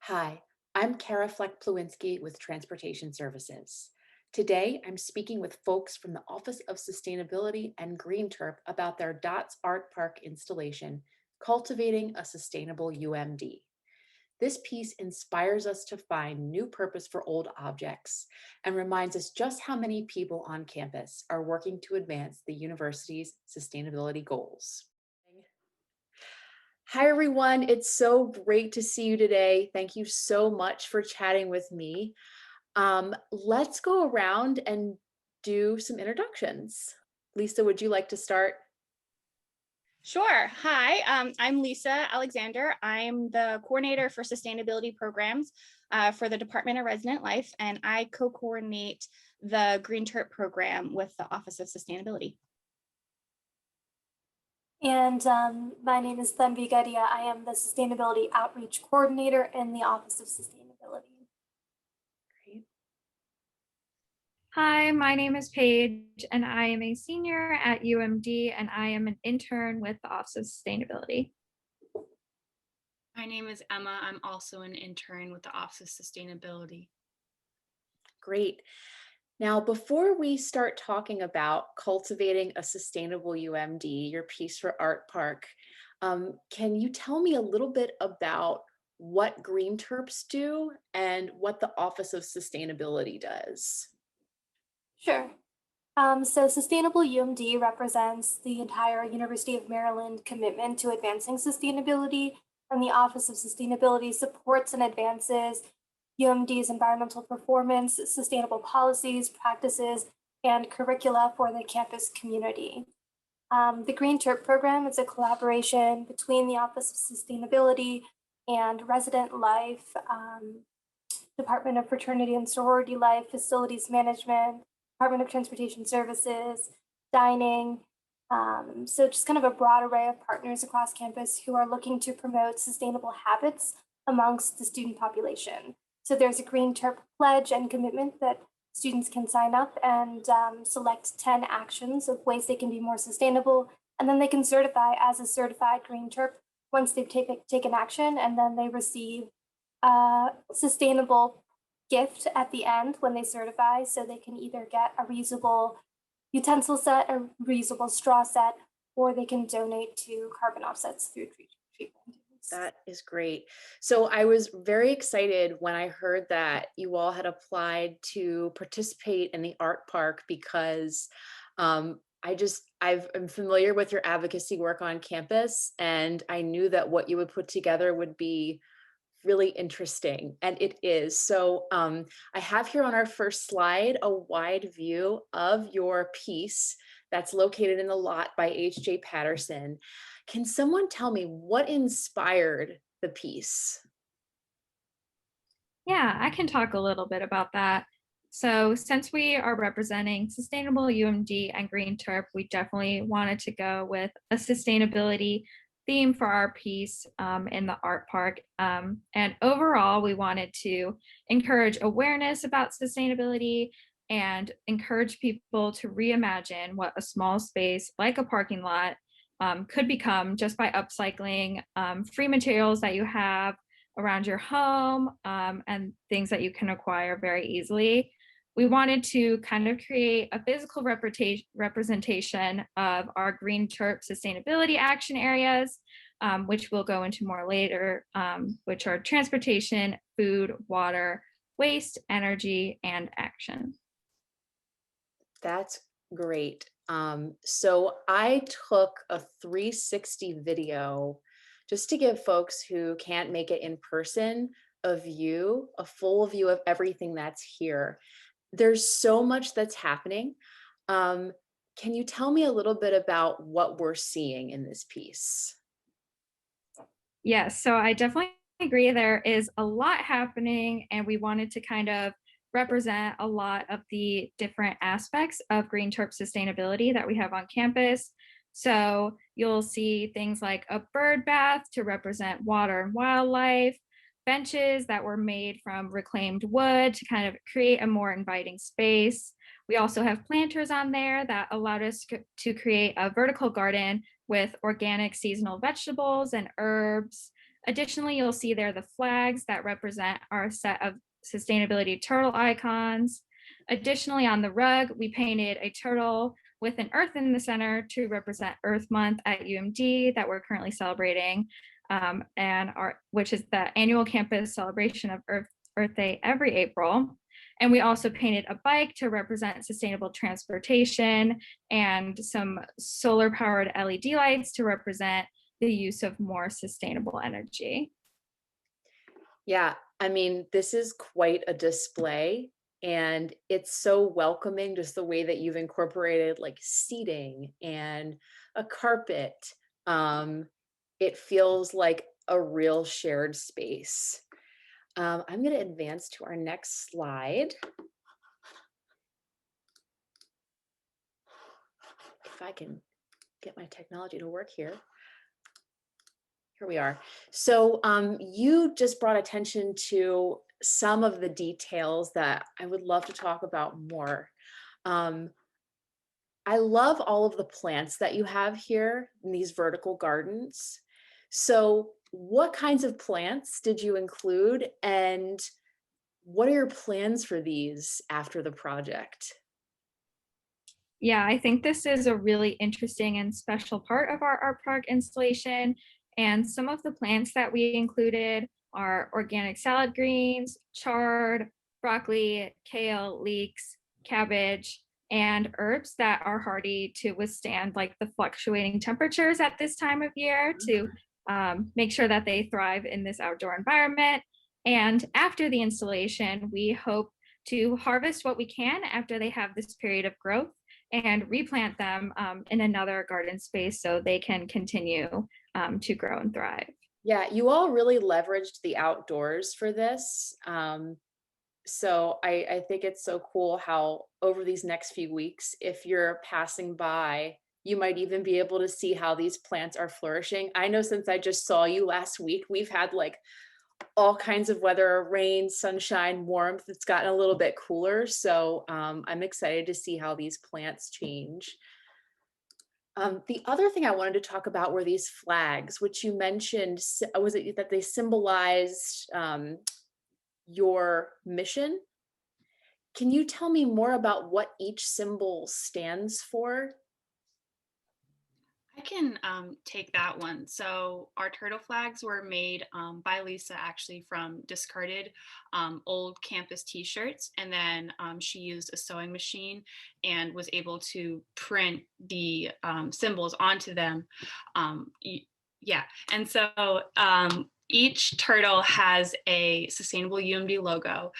Hi, I'm Kara Fleck-Plewinski with Transportation Services. Today, I'm speaking with folks from the Office of Sustainability and Green Terp about their DOTS Art Park installation, Cultivating a Sustainable UMD. This piece inspires us to find new purpose for old objects and reminds us just how many people on campus are working to advance the university's sustainability goals. Hi, everyone. It's so great to see you today. Thank you so much for chatting with me. Let's go around and do some introductions. Lisa, would you like to start? Sure. Hi, I'm Lisa Alexander. I'm the coordinator for sustainability programs for the Department of Resident Life, and I co-coordinate the Green Terp program with the Office of Sustainability. And my name is Thanvi Gadia. I am the Sustainability Outreach Coordinator in the Office of Sustainability. Great. Hi, my name is Paige, and I am a senior at UMD, and I am an intern with the Office of Sustainability. My name is Emma. I'm also an intern with the Office of Sustainability. Great. Now, before we start talking about cultivating a sustainable UMD, your piece for Art Park, can you tell me a little bit about what Green Terps do and what the Office of Sustainability does? Sure. So Sustainable UMD represents the entire University of Maryland commitment to advancing sustainability, and the Office of Sustainability supports and advances UMD's environmental performance, sustainable policies, practices, and curricula for the campus community. The Green Terp program is a collaboration between the Office of Sustainability and Resident Life, Department of Fraternity and Sorority Life, Facilities Management, Department of Transportation Services, Dining. So just kind of a broad array of partners across campus who are looking to promote sustainable habits amongst the student population. So there's a Green Terp pledge and commitment that students can sign up and select 10 actions of ways they can be more sustainable. And then they can certify as a certified Green Terp once they've taken action, and then they receive a sustainable gift at the end when they certify. So they can either get a reusable utensil set, a reusable straw set, or they can donate to carbon offsets through tree planting. That is great. So I was very excited when I heard that you all had applied to participate in the art park because I'm familiar with your advocacy work on campus, and I knew that what you would put together would be really interesting, and it is. So I have here on our first slide a wide view of your piece that's located in the lot by H.J. Patterson. Can someone tell me what inspired the piece? Yeah, I can talk a little bit about that. So since we are representing Sustainable UMD and Green Terp, we definitely wanted to go with a sustainability theme for our piece in the art park. And overall, we wanted to encourage awareness about sustainability and encourage people to reimagine what a small space like a parking lot could become just by upcycling free materials that you have around your home and things that you can acquire very easily. We wanted to kind of create a physical representation of our Green Terp sustainability action areas, which we'll go into more later, which are transportation, food, water, waste, energy, and action. That's great. So I took a 360 video just to give folks who can't make it in person a full view of everything that's here. There's so much that's happening. Can you tell me a little bit about what we're seeing in this piece? Yes, so I definitely agree there is a lot happening, and we wanted to kind of represent a lot of the different aspects of Green Terp sustainability that we have on campus. So you'll see things like a bird bath to represent water and wildlife, benches that were made from reclaimed wood to kind of create a more inviting space. We also have planters on there that allowed us to create a vertical garden with organic seasonal vegetables and herbs, Additionally, you'll see there the flags that represent our set of sustainability turtle icons. Additionally, on the rug, we painted a turtle with an earth in the center to represent Earth Month at UMD that we're currently celebrating, which is the annual campus celebration of Earth Day every April. And we also painted a bike to represent sustainable transportation and some solar powered LED lights to represent the use of more sustainable energy. Yeah, I mean, this is quite a display, and it's so welcoming, just the way that you've incorporated like seating and a carpet. It feels like a real shared space. I'm going to advance to our next slide. If I can get my technology to work here. Here we are. So you just brought attention to some of the details that I would love to talk about more. I love all of the plants that you have here in these vertical gardens. So what kinds of plants did you include, and what are your plans for these after the project? Yeah, I think this is a really interesting and special part of our art park installation. And some of the plants that we included are organic salad greens, chard, broccoli, kale, leeks, cabbage, and herbs that are hardy to withstand like the fluctuating temperatures at this time of year to make sure that they thrive in this outdoor environment. And after the installation, we hope to harvest what we can after they have this period of growth and replant them in another garden space so they can continue to grow and thrive. Yeah, you all really leveraged the outdoors for this. So I think it's so cool how over these next few weeks, if you're passing by, you might even be able to see how these plants are flourishing. I know since I just saw you last week, we've had like all kinds of weather, rain, sunshine, warmth. It's gotten a little bit cooler. So I'm excited to see how these plants change. The other thing I wanted to talk about were these flags, which you mentioned. Was it that they symbolized your mission? Can you tell me more about what each symbol stands for? I can take that one. So our turtle flags were made by Lisa actually from discarded old campus t-shirts. And then she used a sewing machine and was able to print the symbols onto them. Yeah. And so each turtle has a Sustainable UMD logo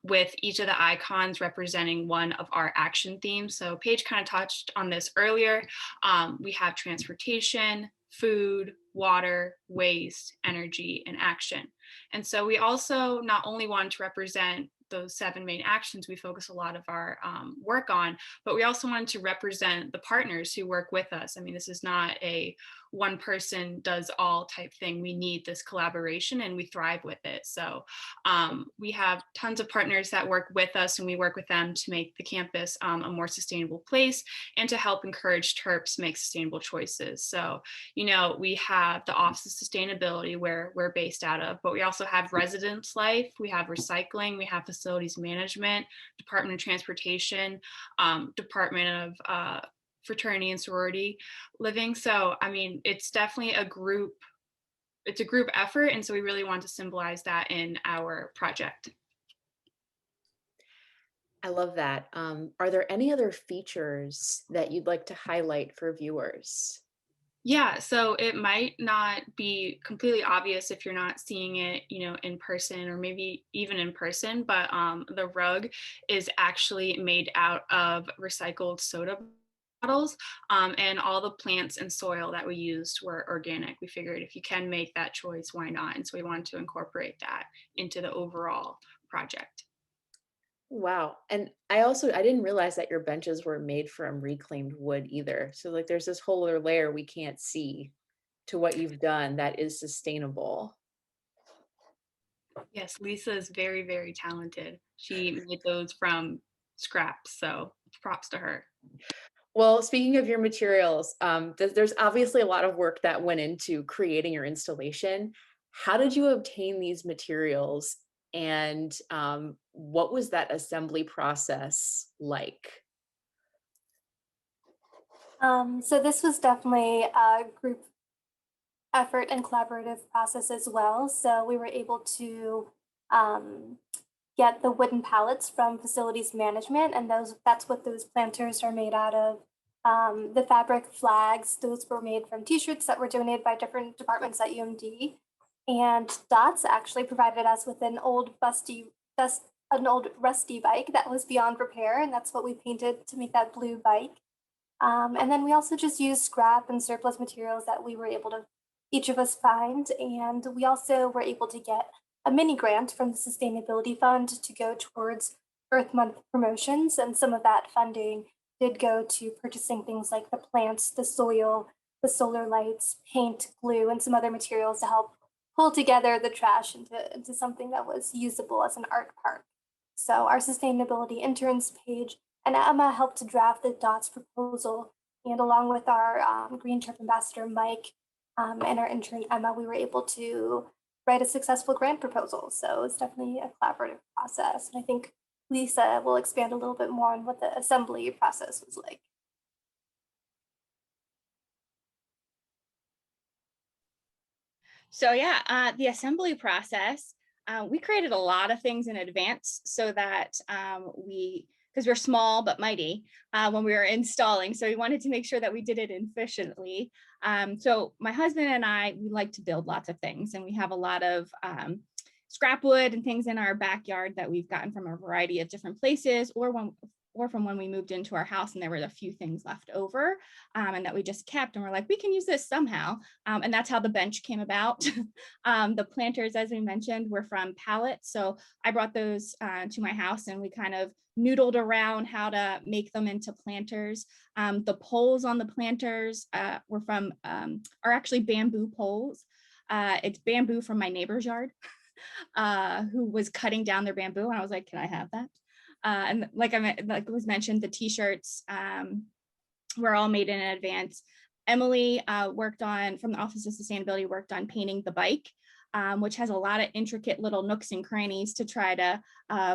with each of the icons representing one of our action themes. So Paige kind of touched on this earlier. We have transportation, food, water, waste, energy, and action. And so we also not only want to represent those 7 main actions we focus a lot of our work on, but we also wanted to represent the partners who work with us. I mean, this is not a one person does all type thing. We need this collaboration and we thrive with it. So we have tons of partners that work with us, and we work with them to make the campus a more sustainable place and to help encourage Terps make sustainable choices. So, you know, we have the Office of Sustainability where we're based out of, but we also have residence life, we have recycling, we have facilities management, Department of Transportation, Department of fraternity and sorority living. So, I mean, it's definitely a group effort. And so we really want to symbolize that in our project. I love that. Are there any other features that you'd like to highlight for viewers? Yeah, so it might not be completely obvious if you're not seeing it, you know, in person or maybe even in person, but the rug is actually made out of recycled soda bottles, and all the plants and soil that we used were organic. We figured if you can make that choice, why not? And so we wanted to incorporate that into the overall project. Wow. And I didn't realize that your benches were made from reclaimed wood either. So like there's this whole other layer we can't see to what you've done that is sustainable. Yes, Lisa is very, very talented. She made those from scraps, so props to her. Well, speaking of your materials, there's obviously a lot of work that went into creating your installation. how did you obtain these materials, and what was that assembly process like? So this was definitely a group effort and collaborative process as well. So we were able to um, get the wooden pallets from facilities management, and that's what those planters are made out of. The fabric flags, those were made from t-shirts that were donated by different departments at UMD. And DOTS actually provided us with an old rusty bike that was beyond repair, and that's what we painted to make that blue bike. And then we also just used scrap and surplus materials that we were able to each of us find. And we also were able to get a mini grant from the Sustainability Fund to go towards Earth Month promotions. And some of that funding did go to purchasing things like the plants, the soil, the solar lights, paint, glue, and some other materials to help pull together the trash into something that was usable as an art park. So our sustainability interns page and Emma helped to draft the DOTS proposal. And along with our Green Terp ambassador, Mike, and our intern, Emma, we were able to write a successful grant proposal. So it's definitely a collaborative process. And I think Lisa will expand a little bit more on what the assembly process was like. So yeah, the assembly process, we created a lot of things in advance so that because we're small but mighty when we were installing, so we wanted to make sure that we did it efficiently. So my husband and I, we like to build lots of things, and we have a lot of scrap wood and things in our backyard that we've gotten from a variety of different places, or from when we moved into our house and there were a few things left over and that we just kept, and we're like, we can use this somehow. And that's how the bench came about. The planters, as we mentioned, were from pallets. So I brought those to my house, and we kind of noodled around how to make them into planters. The poles on the planters are actually bamboo poles. It's bamboo from my neighbor's yard who was cutting down their bamboo. And I was like, can I have that? And like was mentioned, the t-shirts were all made in advance. Emily from the Office of Sustainability, worked on painting the bike, which has a lot of intricate little nooks and crannies to try to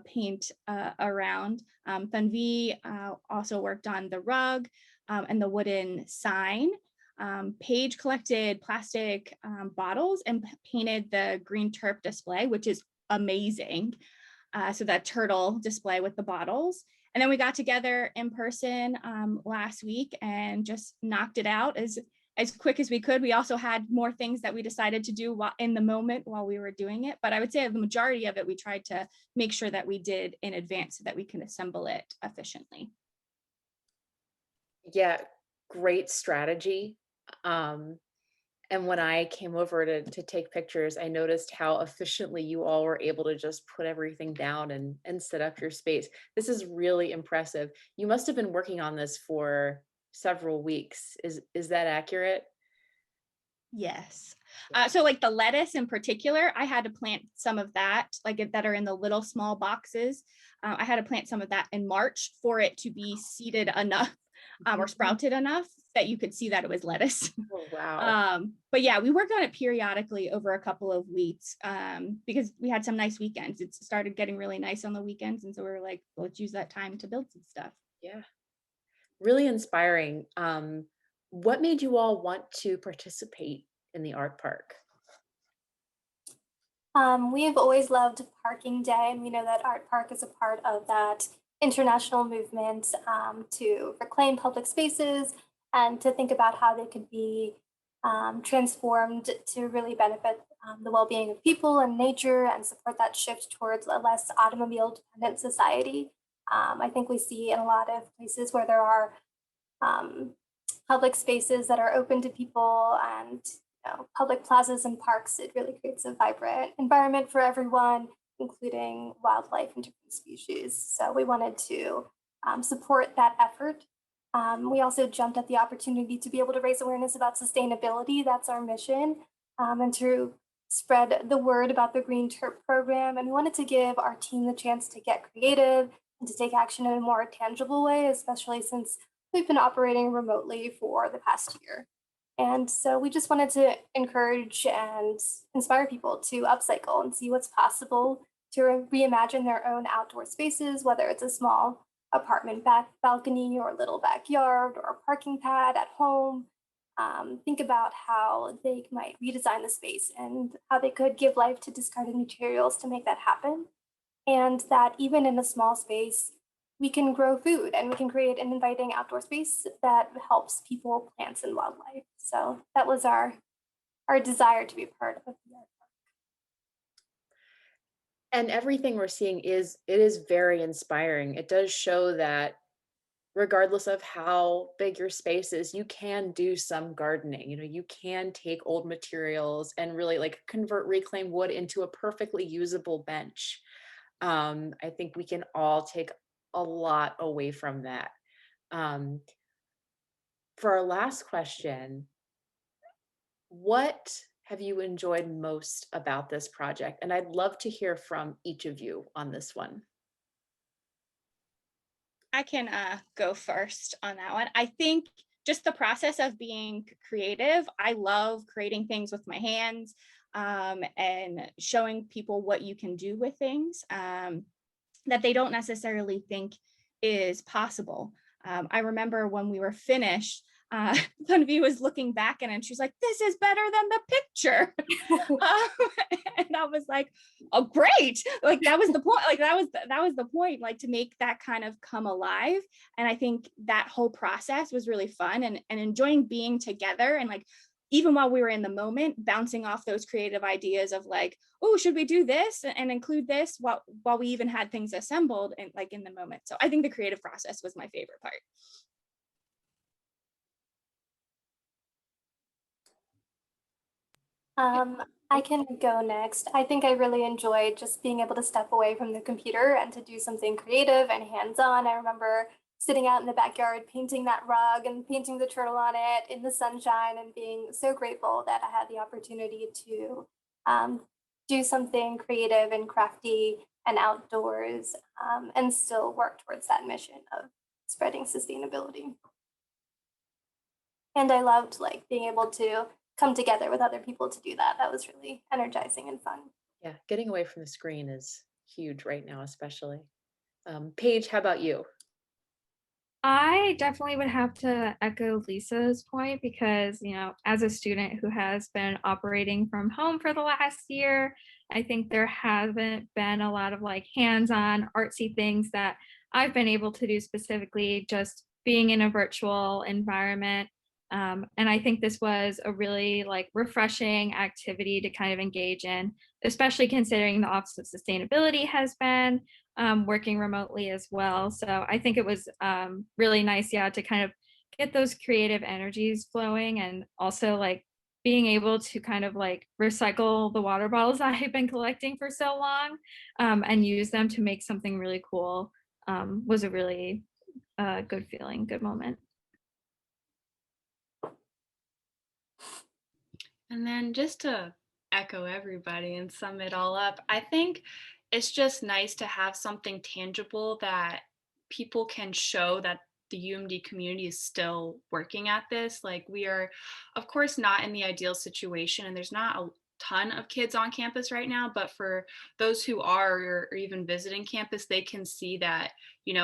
paint around. Tanvi also worked on the rug and the wooden sign. Paige collected plastic bottles and painted the Green Terp display, which is amazing. So that turtle display with the bottles. And then we got together in person last week and just knocked it out as quick as we could. We also had more things that we decided to do in the moment while we were doing it. But I would say the majority of it, we tried to make sure that we did in advance so that we can assemble it efficiently. Yeah, great strategy. And when I came over to take pictures, I noticed how efficiently you all were able to just put everything down and set up your space. This is really impressive. You must have been working on this for several weeks. Is that accurate? Yes. So like the lettuce in particular, I had to plant some of that, like that are in the little small boxes. I had to plant some of that in March for it to be seeded enough or sprouted enough that you could see that it was lettuce. Oh, wow. But yeah, we worked on it periodically over a couple of weeks because we had some nice weekends. It started getting really nice on the weekends. And so we were like, well, let's use that time to build some stuff. Yeah. Really inspiring. What made you all want to participate in the art park? We have always loved Parking Day, and we know that Art Park is a part of that international movement to reclaim public spaces and to think about how they could be transformed to really benefit the well-being of people and nature and support that shift towards a less automobile-dependent society. I think we see in a lot of places where there are public spaces that are open to people and public plazas and parks, it really creates a vibrant environment for everyone, including wildlife and different species. So we wanted to support that effort. We also jumped at the opportunity to be able to raise awareness about sustainability. That's our mission, and to spread the word about the Green Terp program. And we wanted to give our team the chance to get creative and to take action in a more tangible way, especially since we've been operating remotely for the past year. And so we just wanted to encourage and inspire people to upcycle and see what's possible to reimagine their own outdoor spaces, whether it's a small apartment balcony or a little backyard or a parking pad at home. Think about how they might redesign the space and how they could give life to discarded materials to make that happen. And that even in a small space, we can grow food and we can create an inviting outdoor space that helps people, plants, and wildlife. So that was our desire to be a part of the art. And everything we're seeing is very inspiring. It does show that regardless of how big your space is, you can do some gardening. You know, you can take old materials and really like convert reclaimed wood into a perfectly usable bench. I think we can all take a lot away from that. Um, for our last question, what have you enjoyed most about this project? And I'd love to hear from each of you on this one. I can go first on that one. I think just the process of being creative. I love creating things with my hands and showing people what you can do with things that they don't necessarily think is possible. I remember when we were finished, Sunvi was looking back at it and she's like, "This is better than the picture." And I was like, "Oh, great!" Like that was the point. Like that was the point. Like to make that kind of come alive. And I think that whole process was really fun and enjoying being together and like even while we were in the moment, bouncing off those creative ideas of like, "Oh, should we do this and include this?" While we even had things assembled and like in the moment. So I think the creative process was my favorite part. I can go next. I think I really enjoyed just being able to step away from the computer and to do something creative and hands-on. I remember sitting out in the backyard, painting that rug and painting the turtle on it in the sunshine and being so grateful that I had the opportunity to do something creative and crafty and outdoors and still work towards that mission of spreading sustainability. And I loved like being able to come together with other people to do that. That was really energizing and fun. Yeah, getting away from the screen is huge right now, especially. Paige, how about you? I definitely would have to echo Lisa's point because, as a student who has been operating from home for the last year, I think there haven't been a lot of like hands-on artsy things that I've been able to do specifically just being in a virtual environment. And I think this was a really like refreshing activity to kind of engage in, especially considering the Office of Sustainability has been working remotely as well. So I think it was really nice, yeah, to kind of get those creative energies flowing and also like being able to kind of like recycle the water bottles I've been collecting for so long and use them to make something really cool was a really good feeling, good moment. And then just to echo everybody and sum it all up, I think it's just nice to have something tangible that people can show that the UMD community is still working at this. Like we are, of course, not in the ideal situation, and there's not a ton of kids on campus right now, but for those who are or even visiting campus, they can see that,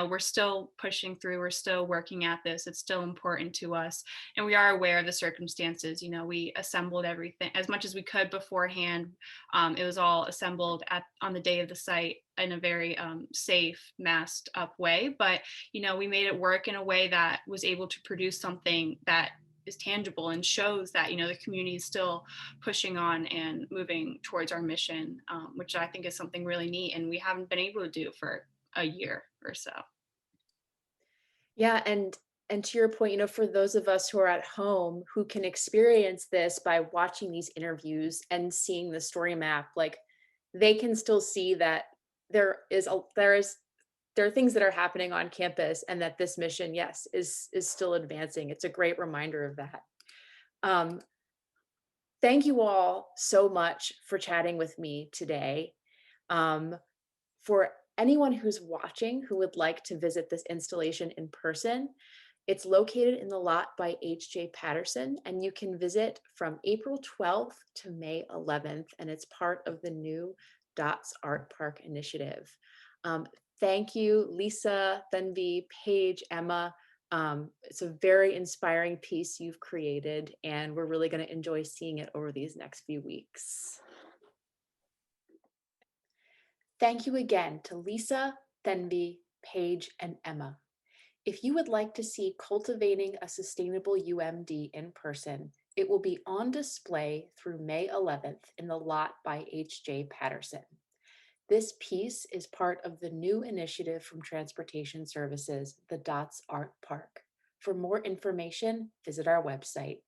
we're still pushing through, we're still working at this, it's still important to us. And we are aware of the circumstances. We assembled everything as much as we could beforehand. It was all assembled on the day of the site in a very safe, masked up way. But, we made it work in a way that was able to produce something that is tangible and shows that, the community is still pushing on and moving towards our mission, which I think is something really neat. And we haven't been able to do for a year or so. Yeah, and to your point, for those of us who are at home who can experience this by watching these interviews and seeing the story map, like they can still see that there are things that are happening on campus and that this mission, yes, is still advancing. It's a great reminder of that. Thank you all so much for chatting with me today. For anyone who's watching who would like to visit this installation in person, It's located in the lot by H.J. Patterson, and you can visit from April 12th to May 11th, and it's part of the new Dots Art Park initiative. Thank you, Lisa, Thenvi, Paige, Emma. It's a very inspiring piece you've created, and we're really going to enjoy seeing it over these next few weeks. Thank you again to Lisa, Thenvi, Paige, and Emma. If you would like to see Cultivating a Sustainable UMD in person, it will be on display through May 11th in the lot by H.J. Patterson. This piece is part of the new initiative from Transportation Services, the Dots Art Park. For more information, visit our website.